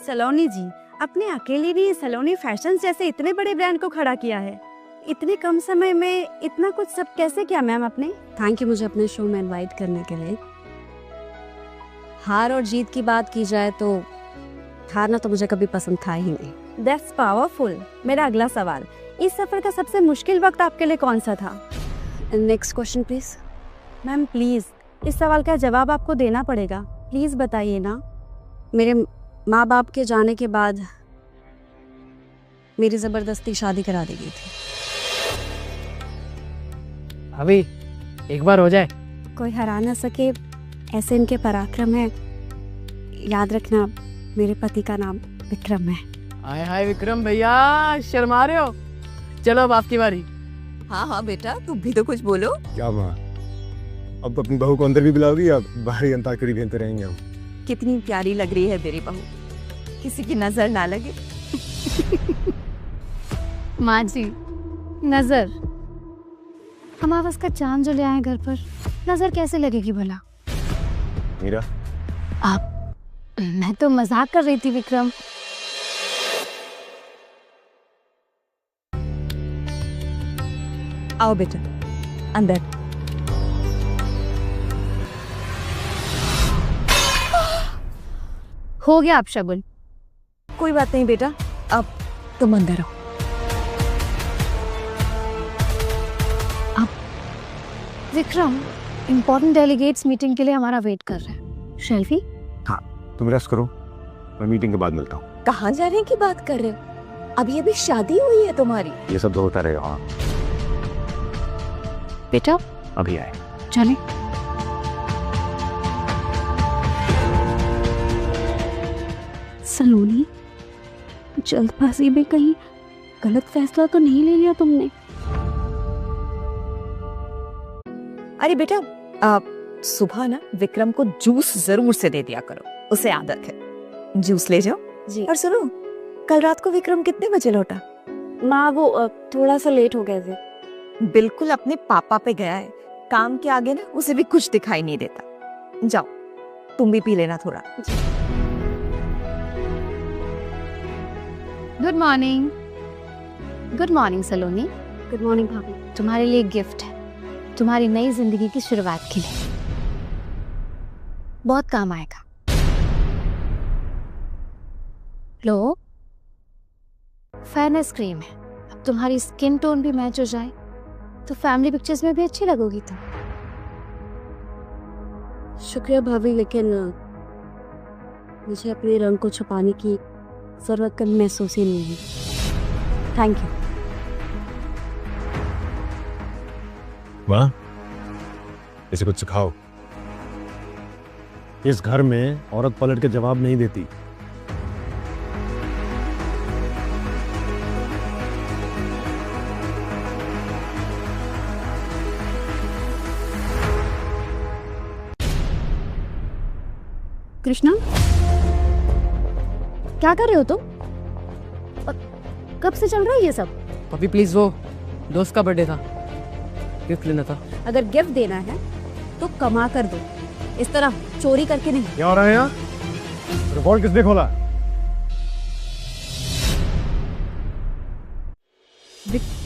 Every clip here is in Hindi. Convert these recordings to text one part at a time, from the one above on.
सलोनी जी, अपने अकेले ने सलोनी फैशन जैसे इतने बड़े ब्रांड को खड़ा किया है। इतने कम समय में इतना कुछ सब कैसे किया मैम आपने? थैंक यू मुझे अपने शो में इनवाइट करने के लिए। हार और जीत की बात की जाए तो हारना तो मुझे कभी पसंद था ही नहीं। That's powerful. मेरा अगला सवाल, इस सफर का सबसे मुश्किल वक्त आपके लिए कौन सा था? Next question please. Ma'am please, इस सवाल का जवाब आपको देना पड़ेगा, प्लीज बताइए ना। मेरे माँ बाप के जाने के बाद मेरी जबरदस्ती शादी करा दी गई थी। अभी एक बार हो जाए। कोई हरा ना सके ऐसे इनके पराक्रम है। याद रखना मेरे पति का नाम विक्रम है। हाय हाय विक्रम भैया, शर्मा रहे हो? चलो अब आपकी बारी। हाँ हाँ बेटा, तुम भी तो कुछ बोलो। क्या माँ, अब अपनी बहू को अंदर भी बुलाओगी या बाहरी अंताक्षरी खेलते रहेंगे हम? कितनी प्यारी लग रही है मेरी बहू, किसी की नजर ना लगे। माँ जी, नजर अमावस का चांद जो ले आए घर पर, नजर कैसे लगेगी भला? मीरा, आप, मैं तो मजाक कर रही थी विक्रम। आओ बेटा अंदर। हो गया आप शगुन। कोई बात नहीं बेटा, अब तुम अंदर आओ। विक्रम, इम्पोर्टेंट डेलीगेट्स मीटिंग के लिए हमारा वेट कर रहे हैं। शेल्फी, हाँ तुम रेस्ट करो, मैं मीटिंग के बाद मिलता हूँ। कहाँ जाने की बात कर रहे हो? अभी अभी शादी हुई है तुम्हारी। ये सब तो होता रहेगा। हाँ बेटा अभी आए। चले। सलोनी, जल्दबाजी में कहीं गलत फैसला तो नहीं ले लिया तुमने? अरे बेटा, सुबह ना विक्रम को जूस जरूर से दे दिया करो, उसे आदत है। जूस ले जाओ। जी। और सुनो, कल रात को विक्रम कितने बजे लौटा? माँ वो थोड़ा सा लेट हो गए थे। बिल्कुल अपने पापा पे गया है। काम के आगे ना उसे भी कुछ दिखाई नहीं देता। जाओ तुम भी पी लेना थोड़ा। Good morning. गुड मॉर्निंग सलोनी। गुड मॉर्निंग भाभी। तुम्हारे लिए गिफ्ट है, तुम्हारी नई जिंदगी की शुरुआत के लिए। बहुत काम आएगा। लो, फेयरनेस क्रीम है। अब तुम्हारी स्किन टोन भी मैच हो जाए तो फैमिली पिक्चर्स में भी अच्छी लगोगी तुम। शुक्रिया भाभी, लेकिन मुझे अपने रंग को छुपाने की जरूरत कभी महसूस ही नहीं हुई। Thank you. वाह, इसे कुछ सिखाओ। इस घर में औरत पलट के जवाब नहीं देती। कृष्णा, क्या कर रहे हो तुम? कब से चल रहा है ये सब? अभी प्लीज, वो दोस्त का बर्थडे था, गिफ्ट लेना था। अगर गिफ्ट देना है तो कमा कर दो, इस तरह चोरी करके नहीं। क्या हो रहा है यहाँ? रिवॉल्ट किसने खोला?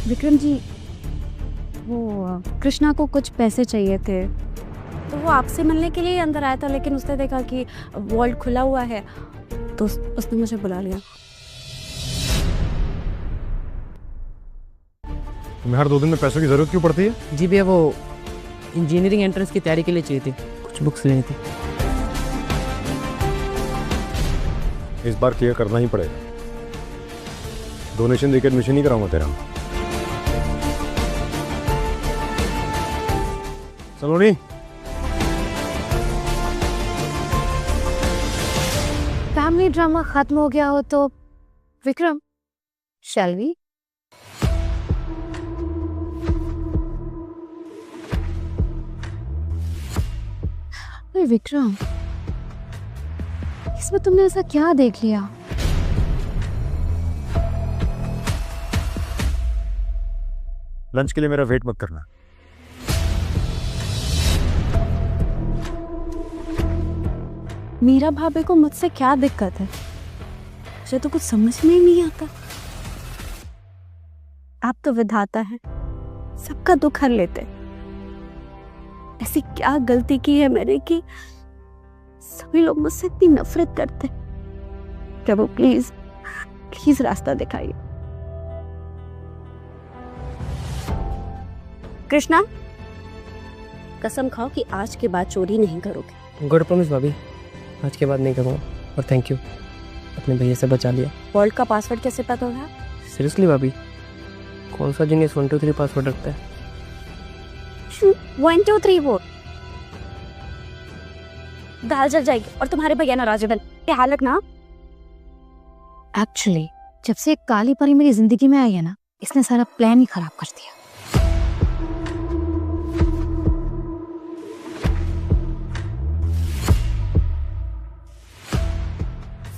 विक्रम जी, वो कृष्णा को कुछ पैसे चाहिए थे तो वो आपसे मिलने के लिए अंदर आया था, लेकिन उसने देखा कि वॉल्ट खुला हुआ है तो उसने मुझे बुला लिया। तुम्हें हर 2 दिन में पैसों की जरूरत क्यों पड़ती है? जी भैया, वो इंजीनियरिंग एंट्रेंस की तैयारी के लिए चाहिए थी, कुछ बुक्स लेनी थी। इस बार क्लियर करना ही पड़ेगा। डोनेशन देकर एडमिशन नहीं कराऊंगा तेरा। सलोनी, फैमिली ड्रामा खत्म हो गया हो तो विक्रम, शैल वी? विक्रम, इसमें तुमने ऐसा क्या देख लिया? लंच के लिए मेरा वेट मत करना। मीरा भाभी को मुझसे क्या दिक्कत है? मुझे तो कुछ समझ में ही नहीं आता। आप तो विधाता है, सबका दुख हर लेते। ऐसी क्या गलती की है मैंने कि सभी लोग मुझसे इतनी नफरत करते। प्रभु प्लीज प्लीज रास्ता दिखाइए। कृष्णा, कसम खाओ कि आज के बाद चोरी नहीं करोगे। गुड प्रॉमिस भाभी, आज के बाद नहीं करूँगा। और थैंक यू, अपने भैया से बचा लिया। वॉल्ट का पासवर्ड कैसे पता होगा? सीरियसली भाभी, कौन सा जीनियस 1 2 3 पासवर्ड रखता है? 1 2 3 4 दाल जल जाएगी और तुम्हारे भैया नाराज बन के हालत ना। एक्चुअली जब से एक काली परी मेरी जिंदगी में आई है ना, इसने सारा प्लान ही खराब कर दिया।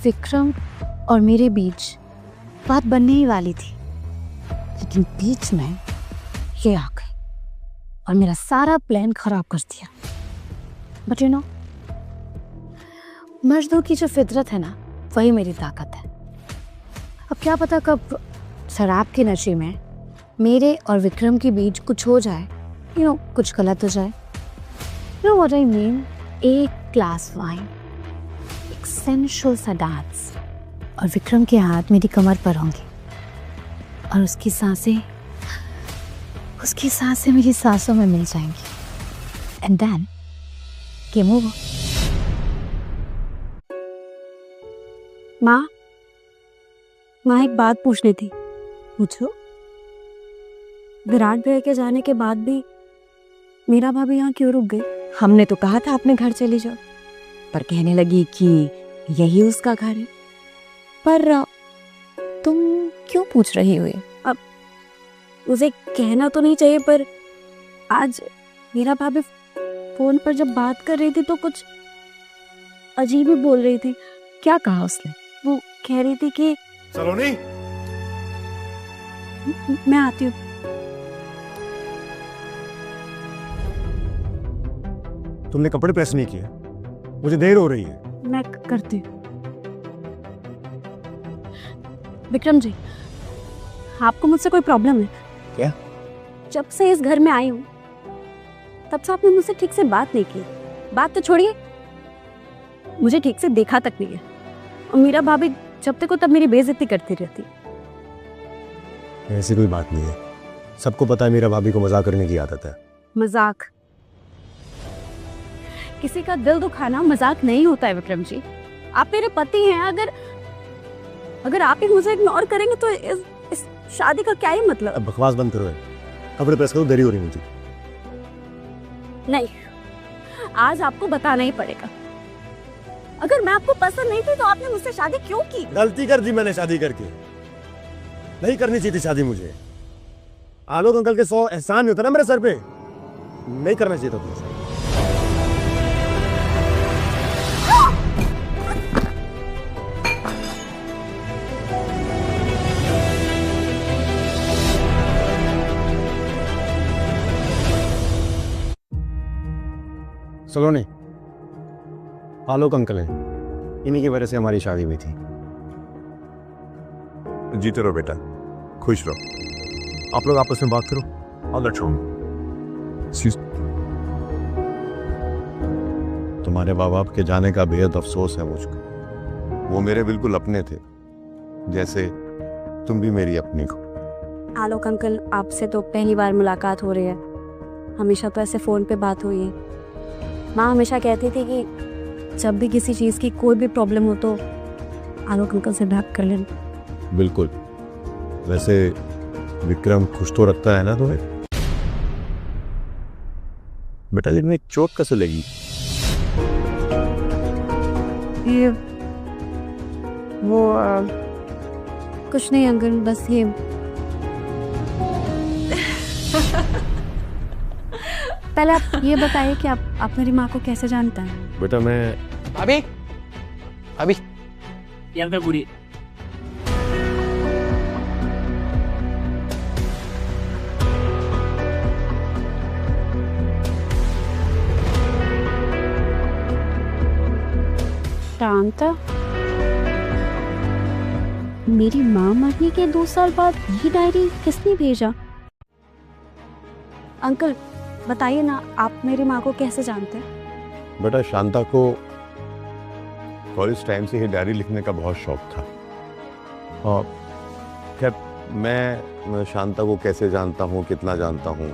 विक्रम और मेरे बीच बात बनने ही वाली थी, लेकिन बीच में ये आ गई और मेरा सारा प्लान खराब कर दिया। बट यू नो, मर्दों की जो फितरत है ना, वही मेरी ताकत है। अब क्या पता कब शराब के नशे में मेरे और विक्रम के बीच कुछ हो जाए, कुछ गलत हो जाए। You know what I mean? एक ग्लास वाइन, एक सेंशुअल सा डांस, और विक्रम के हाथ मेरी कमर पर होंगे और उसकी सांसें मेरी सांसों में मिल जाएंगी। And then game over. माँ एक बात पूछनी थी। पूछो। विराट भैया के जाने के बाद भी मीरा भाभी यहाँ क्यों रुक गई? हमने तो कहा था अपने घर चली जाओ, पर कहने लगी कि यही उसका घर है। पर तुम क्यों पूछ रही हुई? अब उसे कहना तो नहीं चाहिए, पर आज मीरा भाभी फोन पर जब बात कर रही थी तो कुछ अजीब ही बोल रही थी। क्या कहा उसने? वो कह रही थी कि सलोनी, मैं आती हूँ। तुमने कपड़े प्रेस नहीं किए, मुझे देर हो रही है। मैं करती हूँ। विक्रम जी, आपको मुझसे कोई प्रॉब्लम है क्या? जब से इस घर में आई हूँ तब से आपने मुझसे ठीक से बात नहीं की। बात तो छोड़िए, मुझे ठीक से देखा तक नहीं है। और मीरा भाभी जब तक हो तब मेरी बेइज्जती करती रहती। ऐसी कोई बात नहीं है, सबको पता है मीरा भाभी को मजाक करने की आदत है। मजाक? किसी का दिल दुखाना मजाक नहीं होता है विक्रम जी। आप मेरे पति हैं, अगर आप ही मुझे इग्नोर करेंगे तो इस शादी का क्या ही मतलब? अब बकवास बंद करो, कपड़े प्रेस करो, देरी हो रही मुझे। नहीं, आज आपको बताना ही पड़ेगा। अगर मैं आपको पसंद नहीं थी तो आपने मुझसे शादी क्यों की? गलती कर दी मैंने शादी करके, नहीं करनी चाहिए थी शादी मुझे। आलोक अंकल के 100 एहसान नहीं होता ना मेरे सर पे, नहीं करना चाहिए था तुमसे। सलोनी, आलोक अंकल हैं, इन्हीं की वजह से हमारी शादी हुई थी। जीते रहो बेटा, खुश रहो। आप लोग आपस में बात करो। और लेट्स होम। तुम्हारे माँ बाप के जाने का बेहद अफसोस है मुझको। वो मेरे बिल्कुल अपने थे, जैसे तुम भी मेरी अपनी को। आलोक अंकल, आपसे तो पहली बार मुलाकात हो रही है, हमेशा तो ऐसे फोन पे बात हुई है। माँ हमेशा कहती थी कि जब भी किसी चीज़ की कोई भी प्रॉब्लम हो तो आलोक अंकल से बात कर लेना। बिल्कुल। वैसे विक्रम खुश तो रखता है ना तुम्हें? बेटा दिन में एक चोट कैसे लगी? ये वो कुछ नहीं अंकल, बस ये पहले आप ये बताइए कि आप मेरी माँ को कैसे जानते हैं? बेटा मैं भाभी, भाभी, यहाँ पे पूरी शांता, मेरी माँ मरने के 2 साल बाद ये डायरी किसने भेजा? अंकल बताइए ना, आप मेरी माँ को कैसे जानते हैं? बेटा शांता को कॉलेज टाइम से ही डायरी लिखने का बहुत शौक था। और खैर मैं शांता को कैसे जानता हूँ, कितना जानता हूँ,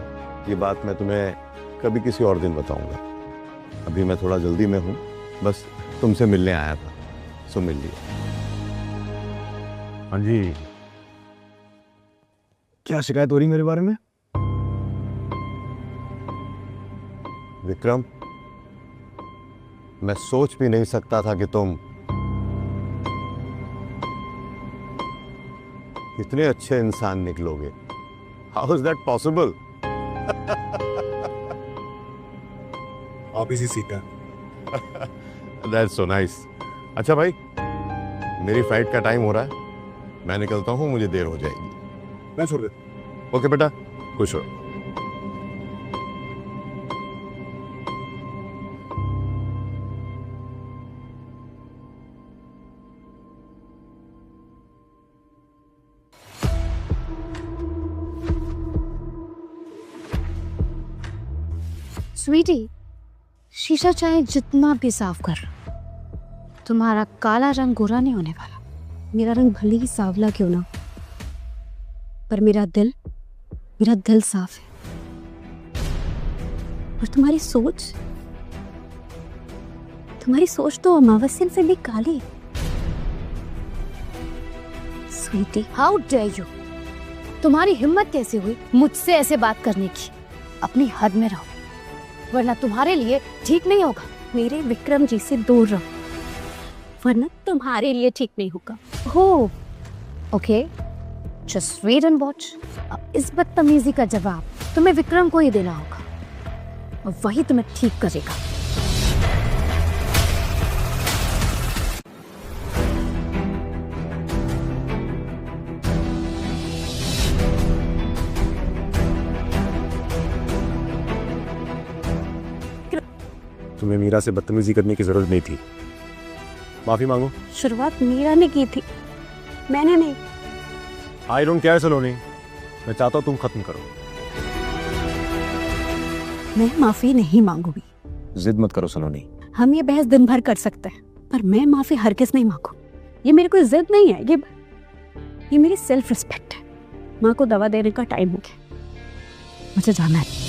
ये बात मैं तुम्हें कभी किसी और दिन बताऊंगा। अभी मैं थोड़ा जल्दी में हूँ, बस तुमसे मिलने आया था, सो मिल लिया। हाँ जी, क्या शिकायत हो रही मेरे बारे में? विक्रम, मैं सोच भी नहीं सकता था कि तुम इतने अच्छे इंसान निकलोगे। How is that possible? आप इसी सीखा। That's so nice. अच्छा भाई, मेरी फ्लाइट का टाइम हो रहा है, मैं निकलता हूँ, मुझे देर हो जाएगी। मैं छोड़ देता। ओके बेटा, खुश रहो। स्वीटी, शीशा चाहे जितना भी साफ कर, तुम्हारा काला रंग गोरा नहीं होने वाला। मेरा रंग भले ही सांवला क्यों ना, पर मेरा दिल साफ है। और तुम्हारी सोच तो अमावस्या से भी काली है। Sweetie, how dare you! तुम्हारी हिम्मत कैसे हुई मुझसे ऐसे बात करने की? अपनी हद में रहो, वरना तुम्हारे लिए ठीक नहीं होगा। मेरे विक्रम जी से दूर रहो, वरना तुम्हारे लिए ठीक नहीं होगा। हो okay, just wait and watch. अब इस बदतमीजी का जवाब तुम्हें विक्रम को ही देना होगा, और वही तुम्हें ठीक करेगा। तुम्हें मीरा से बदतमीजी करने की जरूरत नहीं थी, माफी मांगो। शुरुआत मीरा ने की थी, मैंने नहीं। आई डोंट केयर सलोनी, मैं चाहता हूं तुम खत्म करो। मैं माफी नहीं मांगूंगी। जिद मत करो सलोनी। हम ये बहस दिन भर कर सकते हैं, पर मैं माफी हरगिज नहीं मांगू। ये मेरी कोई जिद नहीं है, ये मेरी सेल्फ रिस्पेक्ट है। माँ को दवा देने का टाइम हो गया, मुझे जाना है।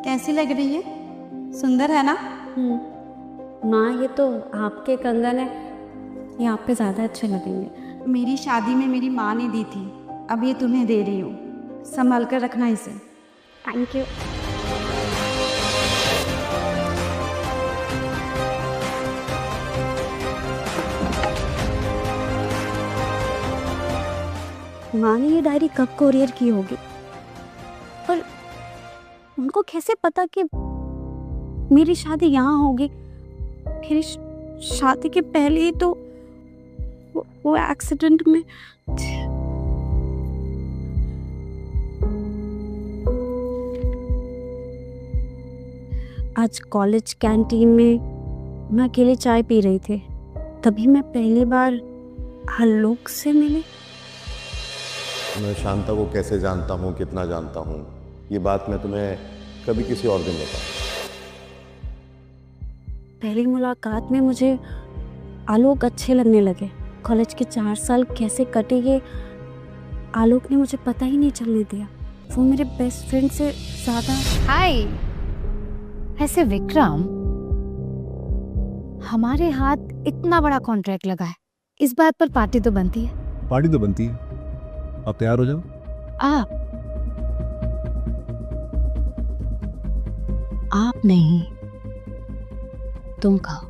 कैसी लग रही है? सुंदर है ना? माँ, ये तो आपके कंगन है, ये आप पे ज़्यादा अच्छे लगेंगे। मेरी शादी में मेरी माँ ने दी थी, अब ये तुम्हें दे रही हूँ, संभाल कर रखना इसे। Thank you. माँ ने ये डायरी कब कोरियर की होगी? पर उनको कैसे पता कि मेरी शादी यहाँ होगी? मेरी शादी के पहले ही तो वो एक्सीडेंट में। आज कॉलेज कैंटीन में मैं अकेले चाय पी रही थी, तभी मैं पहली बार आलोक से मिली। मैं शांता को कैसे जानता हूँ, कितना जानता हूँ, ये बात मैं तुम्हें कभी किसी और दिन बताऊँ। पहली मुलाकात में मुझे आलोक अच्छे लगने लगे। कॉलेज के 4 साल कैसे कटे ये आलोक ने मुझे पता ही नहीं चलने दिया। वो मेरे बेस्ट फ्रेंड से ज्यादा। हाय, ऐसे विक्रम, हमारे हाथ इतना बड़ा कॉन्ट्रैक्ट लगा है, इस बात पर पार्टी तो बनती है। पार्टी तो बनती है, आप तैयार हो जाओ। आप नहीं, तुम खाओ।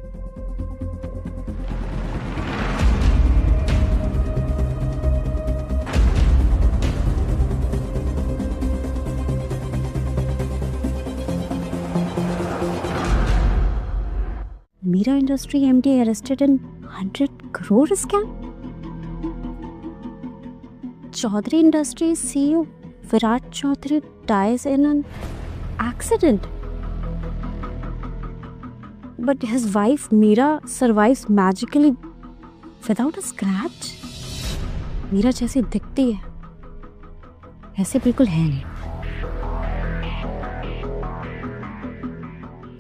Meera industry MD arrested in 100 crore scam. Chaudhary industry CEO Virat Chaudhary dies in an accident, but his wife Meera survives magically without a scratch। Meera जैसी दिखती है ऐसे बिल्कुल है नहीं।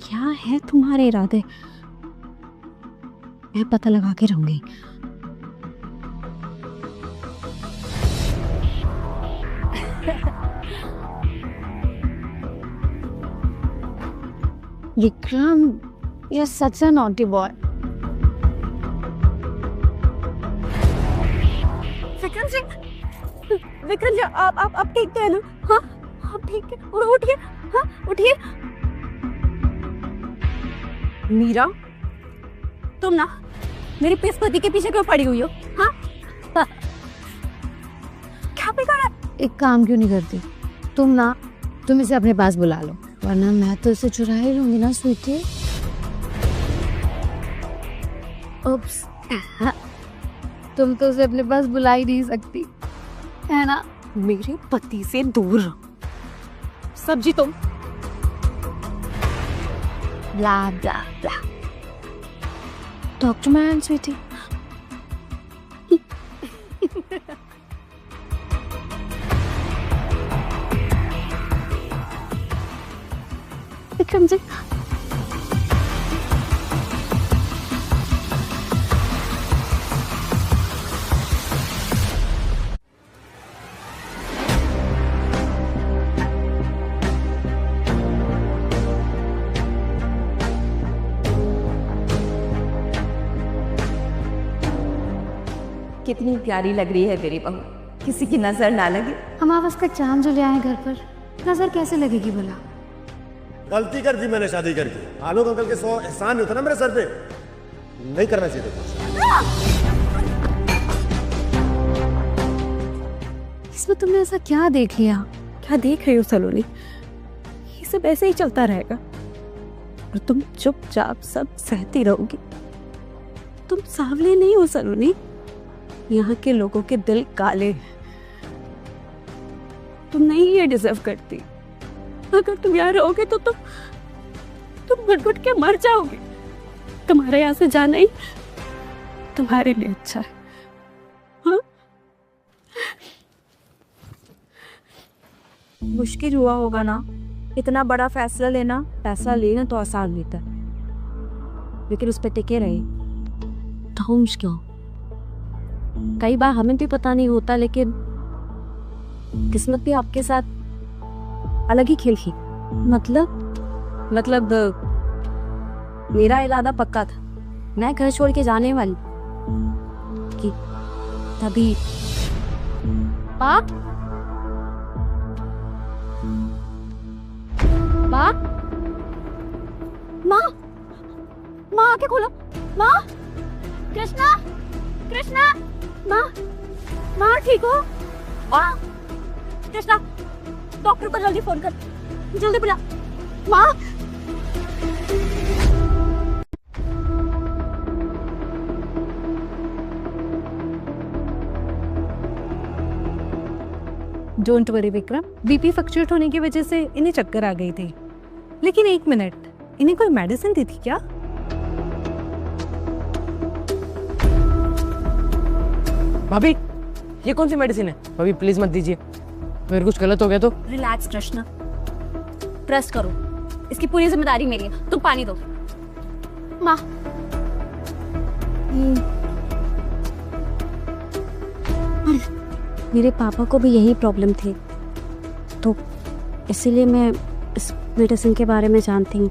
क्या है तुम्हारे इरादे? मैं पता लगा के रहूंगी। Vikram, you're such a naughty boy. Vikram ji, आप ठीक है ना? हाँ, आप ठीक है? उठिए, हाँ, उठिए। मीरा, तुम ना मेरे पति के पीछे क्यों पड़ी हुई हो? हाँ, क्या बिगाड़ा? एक काम क्यों नहीं करती तुम इसे अपने पास बुला लो, वरना मैं तो इसे चुरा ही लूंगी ना स्वीटी। उप्स, तुम तो उसे अपने पास बुला ही नहीं सकती है ना। मेरे पति से दूर रहो। सब्जी तुम। Blah blah blah. Doctor man sweetie. Vikram ji, कितनी प्यारी लग रही है मेरी बहू, किसी की नजर ना लगे। अमावस का चांद जो ले आए घर पर, नजर कैसे लगेगी भला? गलती कर दी मैंने शादी करके। आलोक अंकल के 100 एहसान नहीं होता ना मेरे सर पे। नहीं करना चाहिए था। इसमें तुमने ऐसा क्या देख लिया? क्या देख रही हो सलोनी? ये सब ऐसे ही चलता रहेगा और तुम चुपचाप सब सहती रहोगी। तुम सांवले नहीं हो सलोनी, यहाँ के लोगों के दिल काले हैं। तुम नहीं ये डिजर्व करती। अगर तुम यहाँ रहोगे तो तुम घुट-घुट के मर जाओगे। तुम्हारे यहाँ से जाना ही तुम्हारे लिए अच्छा है। हाँ? मुश्किल हुआ होगा ना, इतना बड़ा फैसला लेना। फैसला लेना तो आसान होता है, लेकिन उस पर टिके रहे तो मुश्किल। कई बार हमें भी पता नहीं होता, लेकिन किस्मत भी आपके साथ अलग ही खेल की। मतलब मेरा इरादा पक्का था, मैं घर छोड़ के जाने वाली कि तभी माँ आके खोलो। माँ, कृष्णा, माँ ठीक हो? माँ, कृष्णा, डॉक्टर को जल्दी फोन कर, जल्दी बुला। माँ, don't worry Vikram, BP fluctuate होने की वजह से इन्हें चक्कर आ गई थी। लेकिन एक मिनट, इन्हें कोई मेडिसिन दी थी क्या? भाभी, ये कौन सी मेडिसिन है? भाभी प्लीज मत दीजिए, मेरे कुछ गलत हो गया तो। रिलैक्स कृष्णा, ट्रस्ट करो, इसकी पूरी जिम्मेदारी मेरी है। तुम पानी दो। माँ, मेरे पापा को भी यही प्रॉब्लम थी, तो इसीलिए मैं इस मेडिसिन के बारे में जानती हूँ।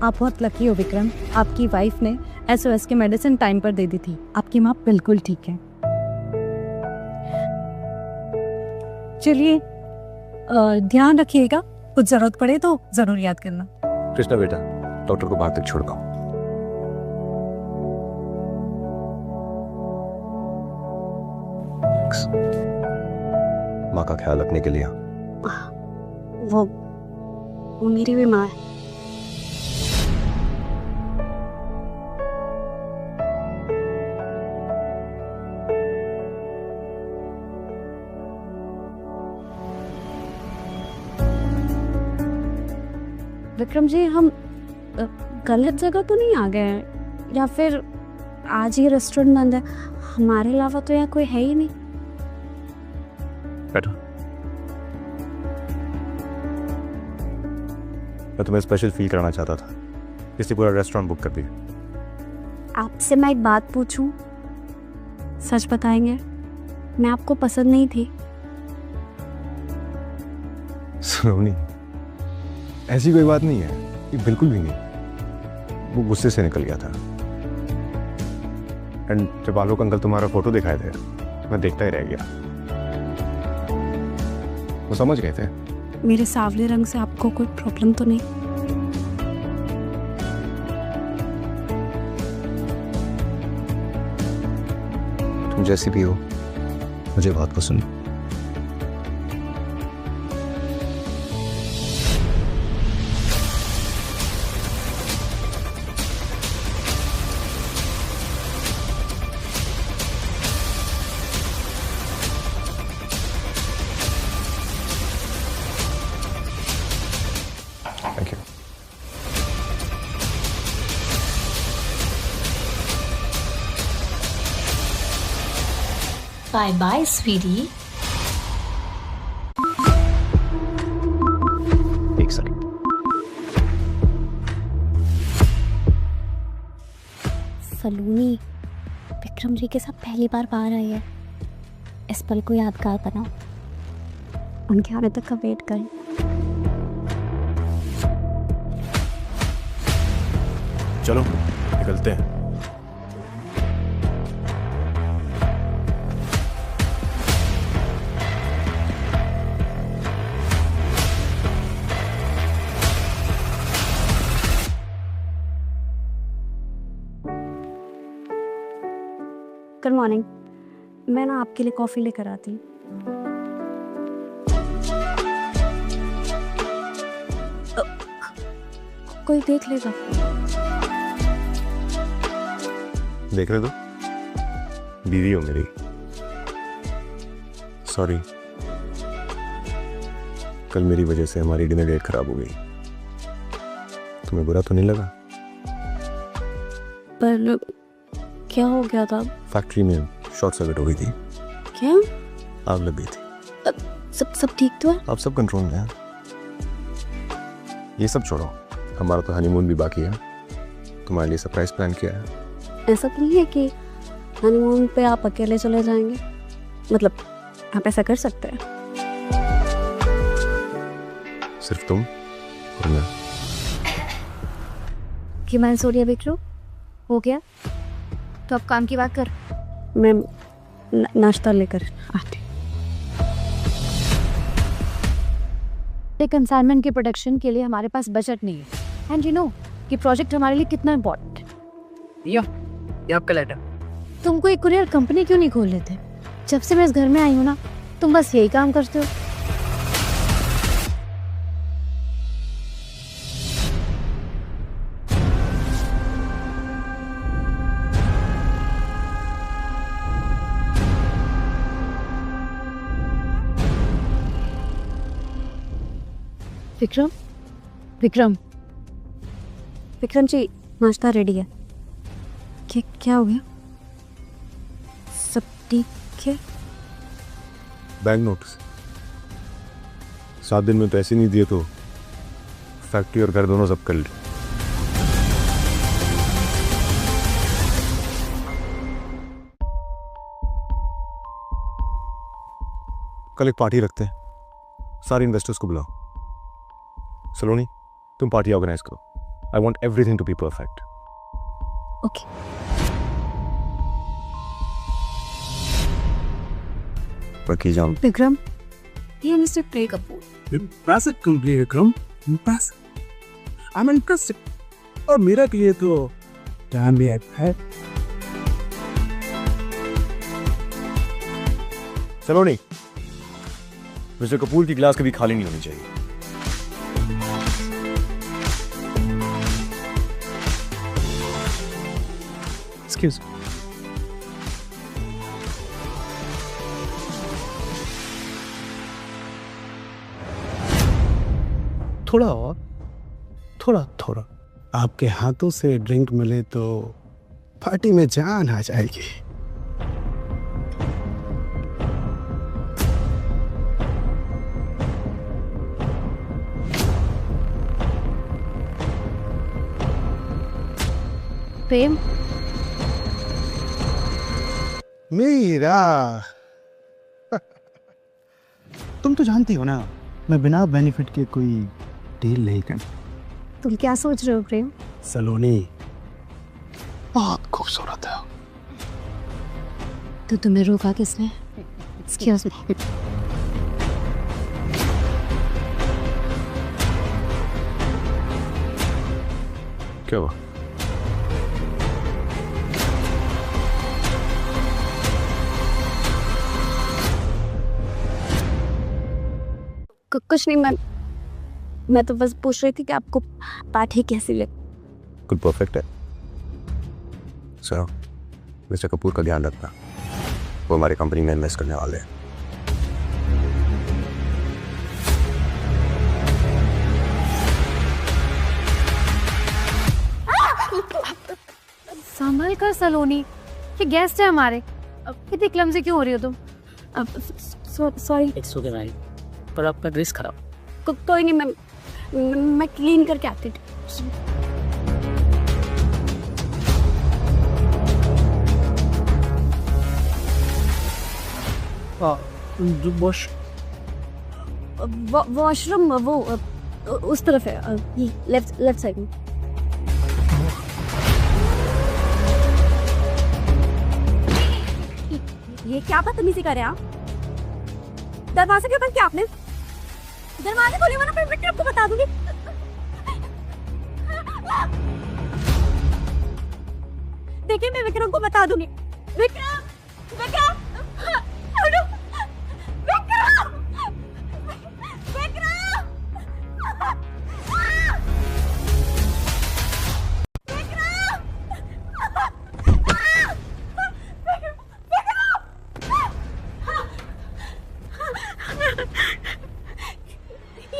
आप बहुत लकी हो विक्रम, आपकी वाइफ ने SOS की मेडिसिन टाइम पर दे दी थी। आपकी माँ बिल्कुल ठीक है। चलिए, ध्यान रखिएगा, कुछ जरूरत पड़े तो जरूर याद करना। कृष्णा बेटा, डॉक्टर को बाहर तक छोड़ दो। माँ का ख्याल रखने के लिए। वो मेरी भी माँ है। विक्रम जी, हम गलत जगह तो नहीं आ गए हैं? या फिर आज ये रेस्टोरेंट बंद है? हमारे अलावा तो यहाँ कोई है ही नहीं। बैठो। मैं तुम्हें स्पेशल फील कराना चाहता था, इसलिए पूरा रेस्टोरेंट बुक कर दिया। आपसे मैं एक बात पूछूं, सच बताएंगे? मैं आपको पसंद नहीं थी। सलोनी, ऐसी कोई बात नहीं है, ये बिल्कुल भी नहीं। वो गुस्से से निकल गया था। एंड जब आलोक अंकल तुम्हारा फोटो दिखाए थे, मैं देखता ही रह गया। वो समझ गए थे। मेरे सांवले रंग से आपको कोई प्रॉब्लम तो नहीं? तुम जैसी भी हो, मुझे बहुत पसंद। Thank you. Bye bye, sweetie. एक सेकंड। सलोनी विक्रम जी के साथ पहली बार बाहर आई है। इस पल को यादगार बनाओ, उनके आने तक का वेट करें। चलो निकलते हैं। Good morning. मैं ना आपके लिए कॉफ़ी लेकर आती हूँ। कोई देख लेगा। देख रहे तो बीवी हो मेरी। सॉरी, कल मेरी वजह से हमारी डिनर डेट खराब हो गई। तुम्हें बुरा तो नहीं लगा? पर क्या हो गया था? फैक्ट्री में शॉर्ट सर्किट हो गई थी। क्या? आग लग गई थी। सब ठीक तो है? अब सब कंट्रोल में है। ये सब छोड़ो, हमारा तो हनीमून भी बाकी है। तुम्हारे लिए सरप्राइज प्लान किया है। ऐसा तो नहीं है कि हनीमून पे आप अकेले चले जाएंगे? मतलब आप ऐसा कर सकते हैं? सिर्फ तुम और मैं। कि मैं सोनिया विक्रम हो गया तो अब काम की बात कर। मैं नाश्ता लेकर आती। कंसाइनमेंट की प्रोडक्शन के लिए हमारे पास बजट नहीं है। एंड यू नो कि प्रोजेक्ट हमारे लिए कितना इम्पोर्टेंट है। ये आपका लेटर। तुम कोई कुरियर कंपनी क्यों नहीं खोल लेते? जब से मैं इस घर में आई हूँ ना, तुम बस यही काम करते हो। विक्रम विक्रम विक्रम जी, नाश्ता रेडी है। क्या हो गया? सब ठीक है? बैंक नोटिस 7 दिन में पैसे नहीं दिए तो फैक्ट्री और घर दोनों सब कर ले। कल एक पार्टी रखते हैं, सारे इन्वेस्टर्स को बुलाओ। सलोनी, तुम पार्टी ऑर्गेनाइज करो। I want everything to be perfect. Okay. बाकी जाओ। विक्रम, ये मिस्टर प्रे Kapoor. Impressive company, Vikram. Impressive. I'm interested. और मेरा के लिए तो damn भी है। सलोनी, मिस्टर कपूर की गिलास कभी खाली नहीं होनी चाहिए। एक्सक्यूज। थोड़ा और, थोड़ा थोड़ा। आपके हाथों से ड्रिंक मिले तो पार्टी में जान आ जाएगी। प्रेम, मीरा तुम तो जानती हो ना, मैं बिना बेनिफिट के कोई डील नहीं करता। तुम क्या सोच रहे हो प्रेम? सलोनी बहुत खूबसूरत है। तो तुम्हें रोका किसने? Excuse me. क्या हुआ? कुछ नहीं, मैं तो बस पूछ रही थी कि आपको पार्टी कैसी लगी। कुल परफेक्ट है। सर, मिस्टर कपूर का ध्यान रखना, वो हमारी कंपनी में इन्वेस्ट करने वाले हैं। संभल कर सलोनी, ये गेस्ट है हमारे। इतनी क्लमज़ी क्यों हो रही हो तुम? सॉरी। इट्स ओके भाई, पर आपका ड्रेस खराब। कोई नहीं, मैं क्लीन करके आती हूँ। वॉशरूम वो उस तरफ है, लेफ्ट साइड में। ये क्या बदतमीजी कर रहे हैं आप? दरवाजा क्यों बंद किया आपने? दरवाजा खोलिए वरना मैं विक्रम को बता दूंगी। देखिए मैं विक्रम को बता दूंगी। विक्रम, विक्रम, विक्रम,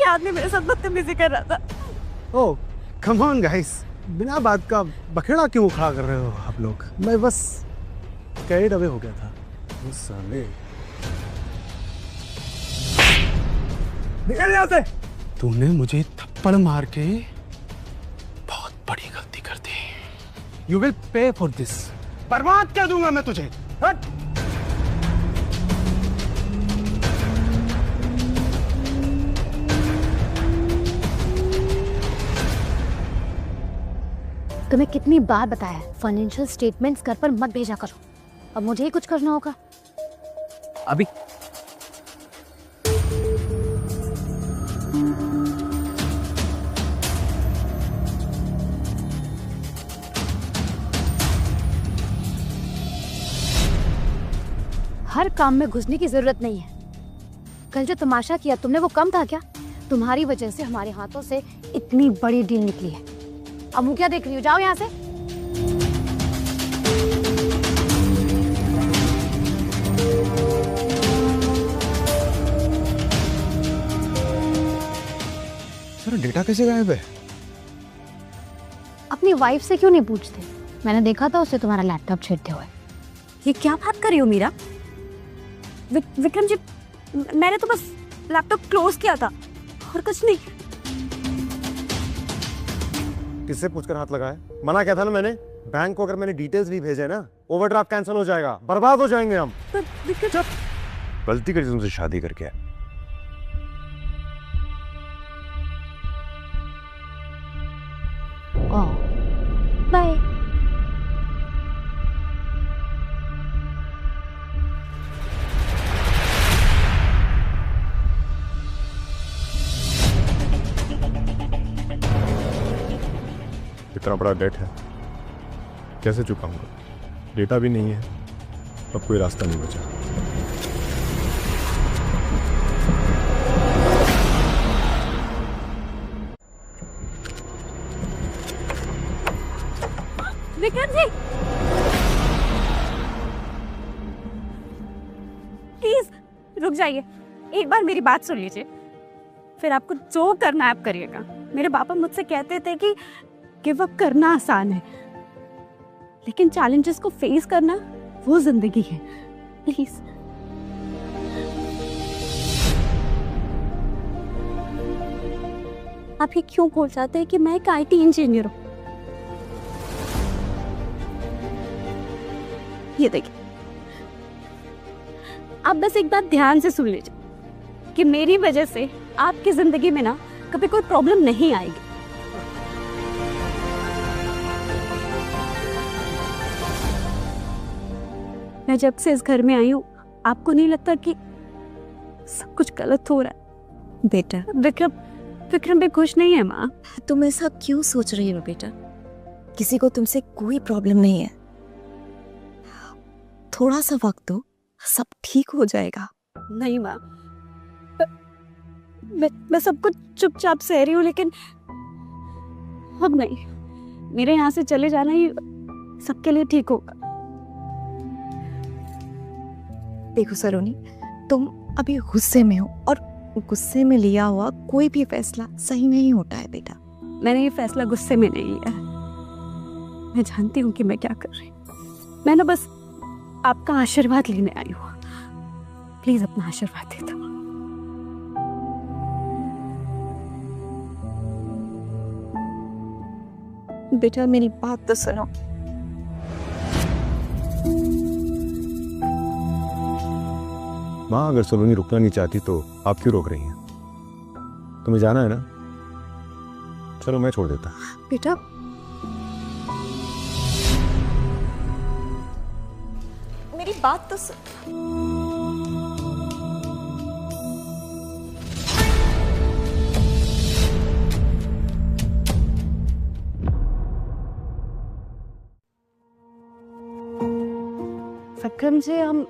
आदमी मेरे साथ बदतमीजी कर रहा था। ओह कम ऑन गाइस, बिना बात का बखेड़ा क्यों खड़ा कर रहे हो आप लोग? मैं बस कैरिड अवे हो गया था। साले निकल यहाँ से। तूने मुझे थप्पड़ मार के बहुत बड़ी गलती कर दी। You will pay for this. बर्बाद कर दूंगा मैं तुझे। हट। तुम्हें कितनी बार बताया है, फाइनेंशियल स्टेटमेंट्स घर पर मत भेजा करो। अब मुझे ही कुछ करना होगा। अभी हर काम में घुसने की जरूरत नहीं है। कल जो तमाशा किया तुमने वो कम था क्या? तुम्हारी वजह से हमारे हाथों से इतनी बड़ी डील निकली है। अब मुझे क्या देख रही हो? जाओ यहाँ से। सर डेटा कैसे गायब है? अपनी वाइफ से क्यों नहीं पूछते? मैंने देखा था उसे तुम्हारा लैपटॉप छेड़ते हुए। ये क्या बात कर रही हो मीरा? विक्रम जी, मैंने तो बस लैपटॉप क्लोज किया था और कुछ नहीं। किससे पूछकर हाथ लगाया? मना किया था ना मैंने। बैंक को अगर मैंने डिटेल्स भी भेजे ना, ओवरड्राफ्ट कैंसिल हो जाएगा, बर्बाद हो जाएंगे हम। गलती करी तुमसे शादी करके। बाय। इतना बड़ा डेट है, कैसे चुकाऊंगा? डेटा भी नहीं है, अब कोई रास्ता नहीं बचा। विक्रम जी, प्लीज रुक जाइए, एक बार मेरी बात सुन लीजिए, फिर आपको जो करना है आप करिएगा। मेरे पापा मुझसे कहते थे कि गिव अप करना आसान है, लेकिन चैलेंजेस को फेस करना वो जिंदगी है। प्लीज आप ये क्यों बोल जाते हैं कि मैं एक IT इंजीनियर हूं? ये देखिए, आप बस एक बात ध्यान से सुन लीजिए कि मेरी वजह से आपकी जिंदगी में ना कभी कोई प्रॉब्लम नहीं आएगी। मैं जब से इस घर में आई हूँ, आपको नहीं लगता कि सब कुछ गलत हो रहा है? बेटा, विक्रम भी खुश नहीं है माँ। तुम ऐसा क्यों सोच रही हो बेटा? किसी को तुमसे कोई प्रॉब्लम नहीं है। थोड़ा सा वक्त दो, सब ठीक हो जाएगा। नहीं माँ, मैं सब कुछ चुपचाप सह रही हूँ, लेकिन अब नहीं, मेरे यहाँ से चले जाना ही सबके लिए ठीक होगा। देखो सलोनी, तुम अभी गुस्से में हो और गुस्से में लिया हुआ कोई भी फैसला सही नहीं होता है बेटा। मैंने ये फैसला गुस्से में नहीं लिया है। मैं जानती हूँ कि मैं क्या कर रही हूँ। मैं ना बस आपका आशीर्वाद लेने आई हूँ। प्लीज अपना आशीर्वाद दे दो। बेटा मेरी बात तो सुनो। माँ, अगर सलोनी रुकना नहीं चाहती तो आप क्यों रोक रही हैं? तुम्हें जाना है ना? चलो मैं छोड़ देता। बेटा मेरी बात तो सुन। विक्रम जी, हम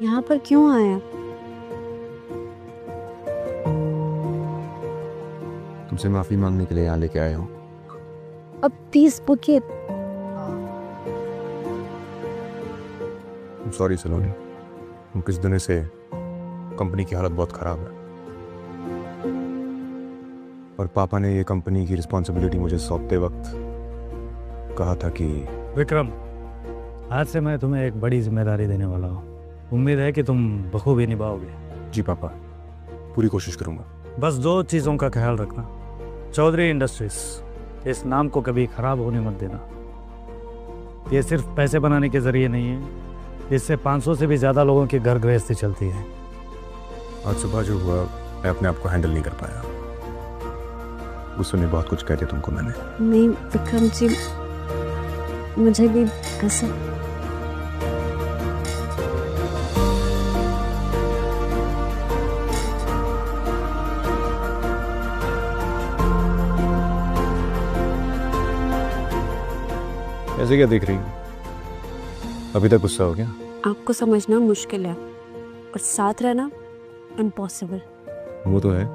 यहाँ पर क्यों आए हैं? तुमसे माफी मांगने के लिए यहाँ लेके आया हूँ। अब प्लीज बुकिए। सॉरी सलोनी, कुछ दिनों से कंपनी की हालत बहुत खराब है और पापा ने ये कंपनी की रिस्पॉन्सिबिलिटी मुझे सौंपते वक्त कहा था कि विक्रम, आज से मैं तुम्हें एक बड़ी जिम्मेदारी देने वाला हूँ। उम्मीद है कि तुम बखूबी निभाओगे। जी पापा, पूरी कोशिश करूंगा। बस 2 चीज़ों का ख्याल रखना। चौधरी इंडस्ट्रीज, इस नाम को कभी खराब होने मत देना। ये सिर्फ पैसे बनाने के जरिए नहीं है, इससे 500 से भी ज़्यादा लोगों की घर गृहस्थी चलती है। आज सुबह जो हुआ, मैं अपने आप को हैंडल नहीं कर पाया। गुस्से में बहुत कुछ कह दिया तुमको मैंने। नहीं विक्रम जी, मुझे भी ऐसा ऐसे क्या देख रही हो? अभी तक गुस्सा हो गया? आपको समझना मुश्किल है और साथ रहना इम्पॉसिबल। वो तो है,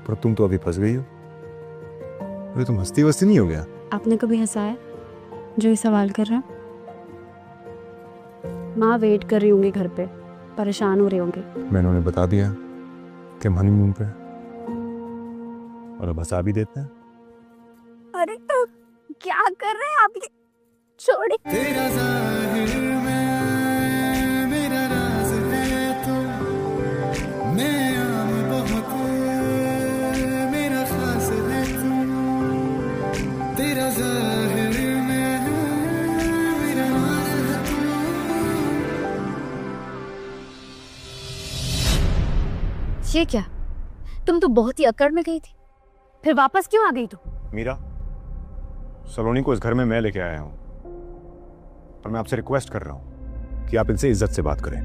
पर तुम तो अभी फंस गई हो। अरे तुम हंसती वस्ती नहीं हो गया? आपने कभी हंसाया जो ये सवाल कर रहा है? माँ वेट कर रही होंगी घर पे, परेशान हो रहे होंगे। मैंने उन्हें बता दिया कि हम हनीमून पे और अब हंसा भी देते हैं। अरे तो क्या कर रहे हैं आप? ये छोड़े। तेरा ज़ाहिर मैं, मेरा राज है तू, मैं आम बहुत, मेरा खास है तू। तेरा ज़ाहिर मैं, मेरा राज है तू। ये क्या? तुम तो बहुत ही अकड़ में गई थी, फिर वापस क्यों आ गई तू? मीरा, सलोनी को इस घर में मैं लेके आया हूं और मैं आपसे रिक्वेस्ट कर रहा हूं कि आप इनसे इज्जत से बात करें।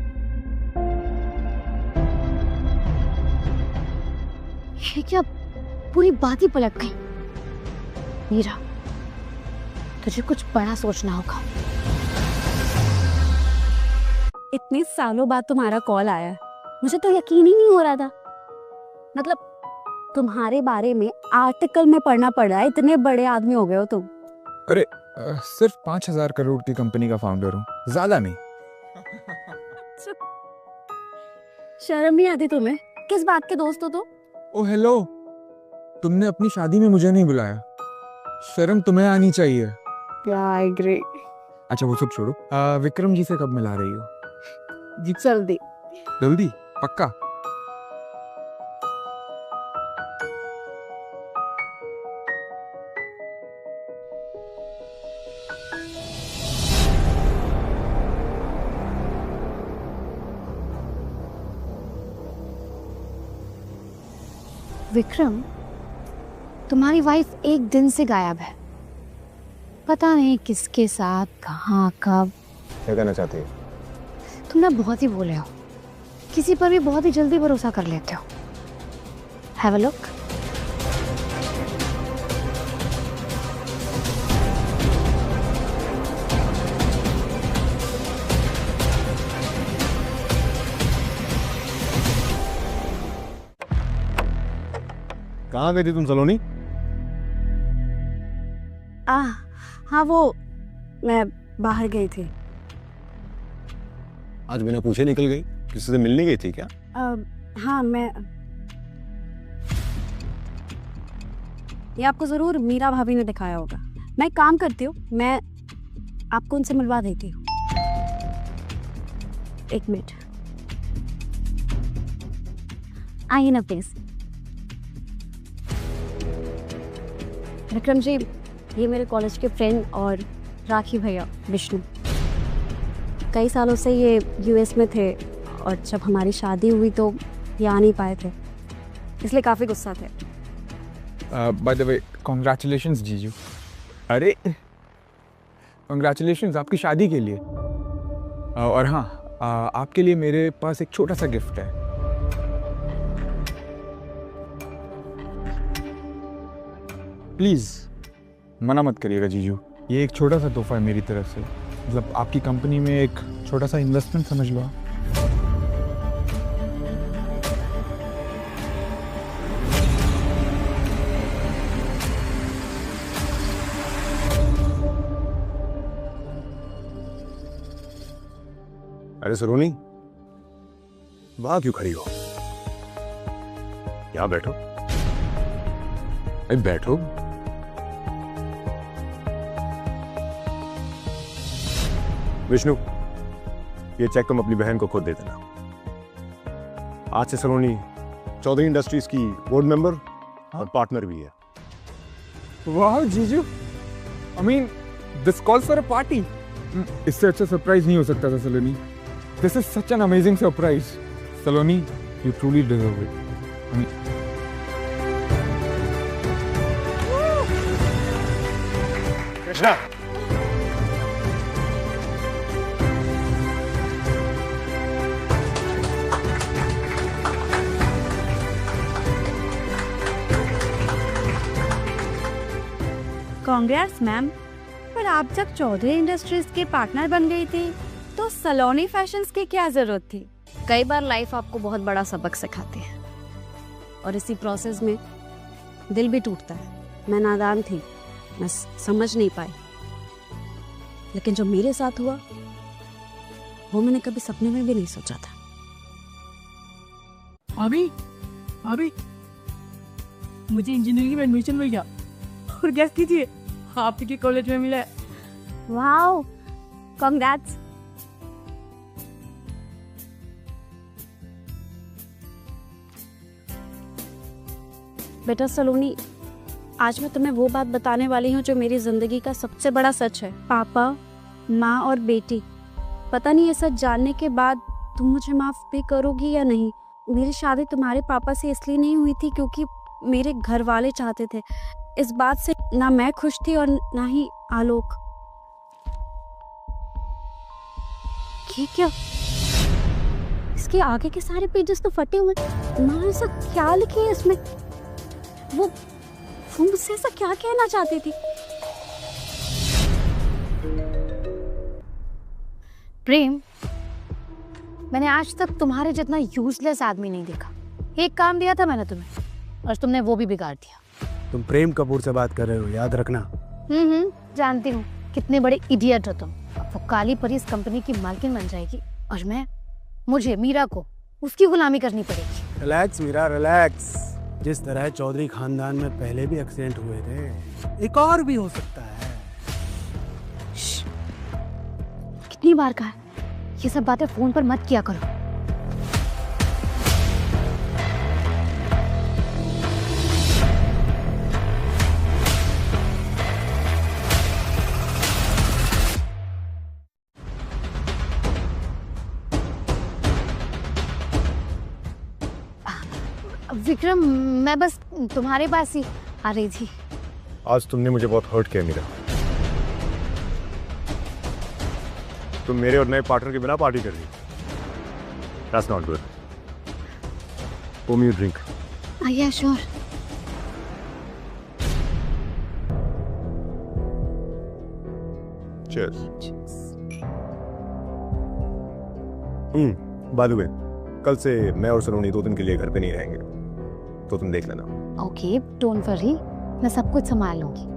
ये क्या, पूरी बात ही पलट गई। मीरा, तुझे कुछ बड़ा सोचना होगा। इतने सालों बाद तुम्हारा कॉल आया, मुझे तो यकीन ही नहीं हो रहा था। मतलब तुम्हारे बारे में आर्टिकल में पढ़ना पड़ रहा है, इतने बड़े आदमी हो गए हो तुम। अरे सिर्फ 5,000 करोड़ की कंपनी का फाउंडर हूँ, ज्यादा नहीं। शर्म नहीं आती तुम्हें? किस बात के दोस्त हो तुम? ओ हेलो, तुमने अपनी शादी में मुझे नहीं बुलाया, शर्म तुम्हें आनी चाहिए। I agree. अच्छा वो सब छोड़ो, विक्रम जी से कब मिला रही हो? जल्दी। जल्दी पक्का? विक्रम, तुम्हारी वाइफ एक दिन से गायब है, पता नहीं किसके साथ, कहाँ, कब। क्या कहना चाहती है? तुम ना बहुत ही भोले हो, किसी पर भी बहुत ही जल्दी भरोसा कर लेते हो। Have a look. कहाँ गई थी तुम सलोनी? हाँ वो मैं बाहर गई थी। आज बिना पूछे निकल गई, किसी से मिलने गई थी क्या? हाँ मैं, ये आपको जरूर मीरा भाभी ने दिखाया होगा। मैं एक काम करती हूँ, मैं आपको उनसे मिलवा देती हूँ। एक मिनट आइए ना प्लीज। विक्रम जी, ये मेरे कॉलेज के फ्रेंड और राखी भैया विष्णु। कई सालों से ये यूएस में थे और जब हमारी शादी हुई तो ये आ नहीं पाए थे, इसलिए काफ़ी गुस्सा थे। बाय द वे कॉन्ग्रेचुलेशंस जीजू। अरे कॉन्ग्रेचुलेशंस आपकी शादी के लिए। और हाँ, आपके लिए मेरे पास एक छोटा सा गिफ्ट है। प्लीज़ मना मत करिएगा जीजू, ये एक छोटा सा तोहफा है मेरी तरफ से, मतलब आपकी कंपनी में एक छोटा सा इन्वेस्टमेंट समझ लो। अरे सलोनी, वहां क्यों खड़ी हो? यहां बैठो। अरे बैठो। विष्णु, ये चेक तुम अपनी बहन को खुद दे देना। आज से सलोनी चौधरी इंडस्ट्रीज की बोर्ड मेंबर और पार्टनर भी है। वाह जीजू, I mean this calls for a party. इससे अच्छा सरप्राइज नहीं हो सकता था Saloni. This is such an amazing surprise Saloni, you truly deserve it. Krishna, congress ma'am, पर आप जब चौधरी इंडस्ट्रीज के पार्टनर बन गई थी तो सलोनी फैशंस की क्या जरूरत थी? कई बार लाइफ आपको बहुत बड़ा सबक सिखाती है और इसी प्रोसेस में दिल भी टूटता है। मैं नादान थी, मैं समझ नहीं पाई, लेकिन जो मेरे साथ हुआ वो मैंने कभी सपने में भी नहीं सोचा था। अभी मुझे इंजीनियरिंग में एडमिशन मिल गया और गैस कीजिए आपके कॉलेज में मिला। Wow, congrats. बेटा सलोनी, आज मैं तुम्हें वो बात बताने वाली हूँ जो मेरी जिंदगी का सबसे बड़ा सच है। पापा, माँ और बेटी, पता नहीं ये सच जानने के बाद तुम मुझे माफ भी करोगी या नहीं। मेरी शादी तुम्हारे पापा से इसलिए नहीं हुई थी क्योंकि मेरे घर वाले चाहते थे। इस बात से ना मैं खुश थी और ना ही आलोक। ये क्या? इसके आगे के सारे पेजेस तो फटे हुए। माँ ऐसा क्या लिखी है इसमें? वो मुझसे ऐसा क्या कहना चाहती थी? प्रेम, मैंने आज तक तुम्हारे जितना यूजलेस आदमी नहीं देखा। एक काम दिया था मैंने तुम्हें, और तुमने वो भी बिगाड़ दिया। तुम प्रेम कपूर से बात कर रहे हो, याद रखना। जानती हूँ कितने बड़े इडियट हो तुम। वो काली परी इस कंपनी की मालकिन बन जाएगी और मुझे मीरा को उसकी गुलामी करनी पड़ेगी। Relax Meera, relax. जिस तरह चौधरी खानदान में पहले भी एक्सीडेंट हुए थे, एक और भी हो सकता है। कितनी बार कहा ये सब बातें फोन पर मत किया करो। विक्रम, मैं बस तुम्हारे पास ही आ रही थी। आज तुमने मुझे बहुत हर्ट किया मीरा। तुम मेरे और नए पार्टनर के बिना पार्टी कर रही। That's not good. Pour me a drink. Yeah, sure. Cheers. By the way, कल से मैं और सलोनी 2 दिन के लिए घर पे नहीं रहेंगे, तो तुम देख लेना। ओके, डोंट वरी, मैं सब कुछ संभाल लूंगी।